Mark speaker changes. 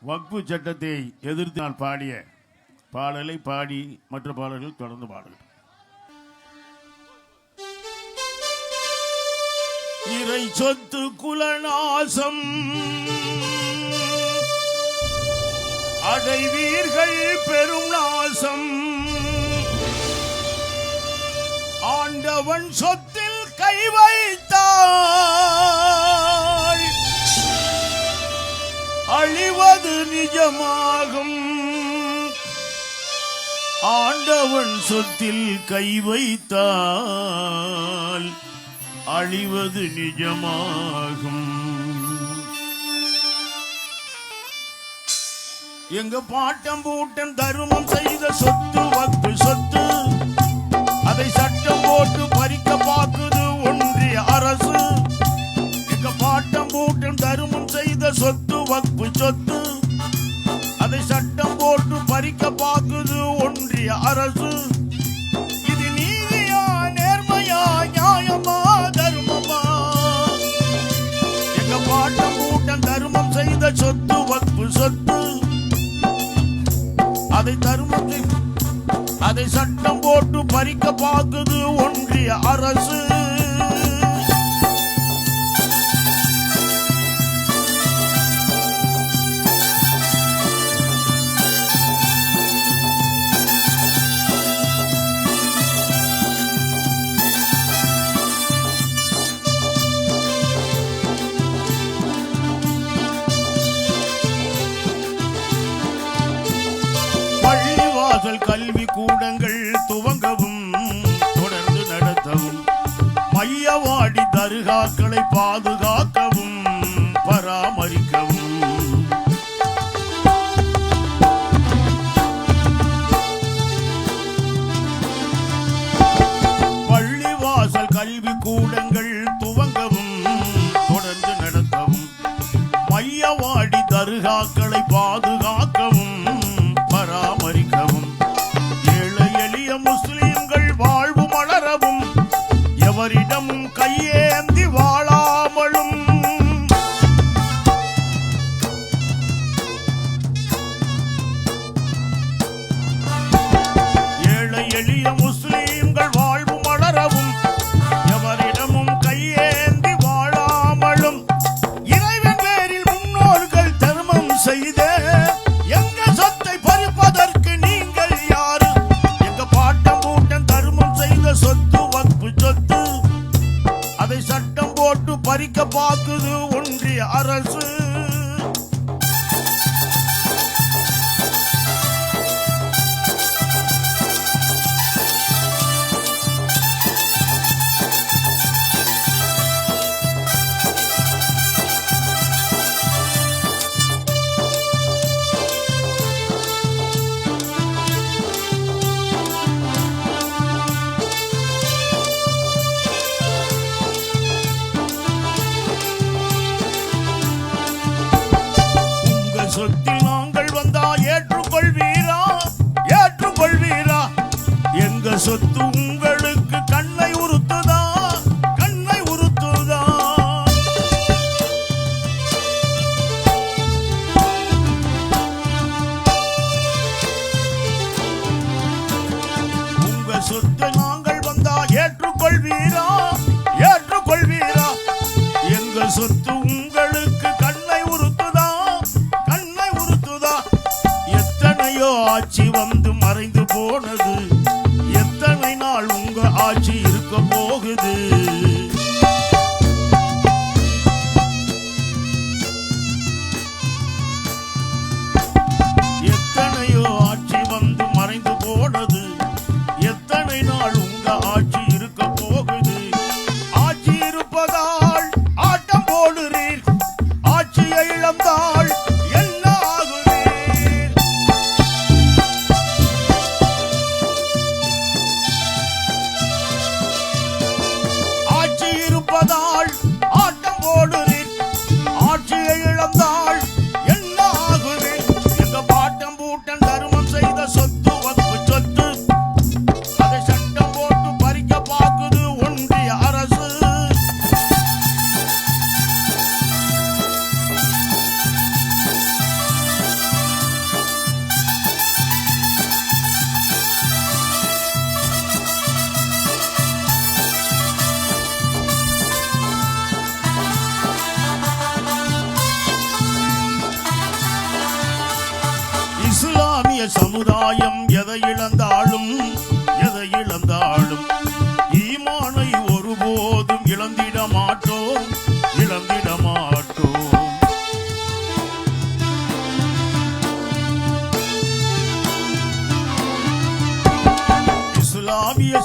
Speaker 1: வக்ஃபு சட்டத்தை எதிர்த்து நான் பாடிய பாடலை பாடி மற்ற பாடல்கள் தொடர்ந்து பாடல். இறை சொத்து குலநாசம் அடைவீர்கள் பெரும் நாசம். ஆண்டவன் சொத்தில் கை வைத்தால் அழிவது நிஜமாகும். ஆண்டவன் சொத்தில் கை வைத்தால் அழிவது நிஜமாகும். எங்க பாட்டம் பூட்டம் தர்மம் செய்த சொத்து வக்ஃபு சொத்து, அதை சட்டம் போட்டு பறிக்க பார்க்குது ஒன்றிய அரசு. எங்க பாட்டம் பூட்டம் தர்மம் செய்த சொத்து வக்ஃபு சொத்து, அதை சட்டம் போட்டு பறிக்க பார்க்குது ஒன்றிய அரசு. இது நீதியா நேர்மையா நியாயமா தர்மமா? எங்க பாட்டம் பூட்டம் தர்மம் செய்த சொத்து வக்ஃபு சொத்து, அதை சட்டம் போட்டு பறிக்க பார்க்குது ஒன்றிய அரசு. கல்வி கூடங்கள் துவங்கவும் தொடர்ந்து நடத்தவும், மையவாடி தர்காக்களை பாதுகாக்கவும் பராமரிக்கவும், பள்ளிவாசல் கல்வி கூடங்கள் துவங்கவும் தொடர்ந்து நடத்தவும், மையவாடி தர்காக்களை பாதுகாக்கவும் பராமரிக்கவும், முஸ்லிம்கள் வாழ்வு மலரவும், எவரிடமும் கையேந்தி வாழாமலும், ஏழை எளிய முஸ்லிம்கள் வாழ்வு மலரவும், எவரிடமும் கையேந்தி வாழாமலும், இறைவன் பேரில் முன்னோர்கள் தர்மம் செய்த எங்க சொத்தை பறிப்பதற்கு நீங்கள் யாரு? சொத்து வக்ஃபு சொத்து, அதை சட்டம் போட்டு பறிக்க பார்க்குது ஒன்றிய அரசு. சொத்தில் நாங்கள் வந்தா ஏற்றுக்கொள்வீரா? ஏற்றுக்கொள்வீரா? எங்க சொத்து உங்களுக்கு கண்ணை உறுத்துதா? கண்ணை உறுத்துதா? உங்க சொத்து நாங்கள் வந்தா ஏற்றுக்கொள்வீரா? ஏற்றுக்கொள்வீரா? எங்க சொத்து உங்களுக்கு கண்ணை உறுத்துதா? ஆட்சி வந்து மறைந்து போனது, எத்தனை நாள் உங்க ஆட்சி இருக்க போகுது? எத்தனையோ ஆட்சி வந்து மறைந்து போனது, எத்தனை நாள் உங்க ஆட்சி இருக்க போகுது? ஆட்சி இருப்பதால் ஆட்டம் போடுறீர், ஆட்சியை இழந்தால் ஆட்டம் போடுறீர், ஆட்சியை இழந்தால் என்ன ஆகுது? எங்க பாட்டம் பூட்டம் தர்மம் செய்த சொத்து வக்ஃபு சொத்து, அதை சட்டம் போட்டு பறிக்க சமுதாயம் எதை இழந்தாலும் ஈமானை ஒருபோதும் இழந்திட மாட்டோம். இஸ்லாமிய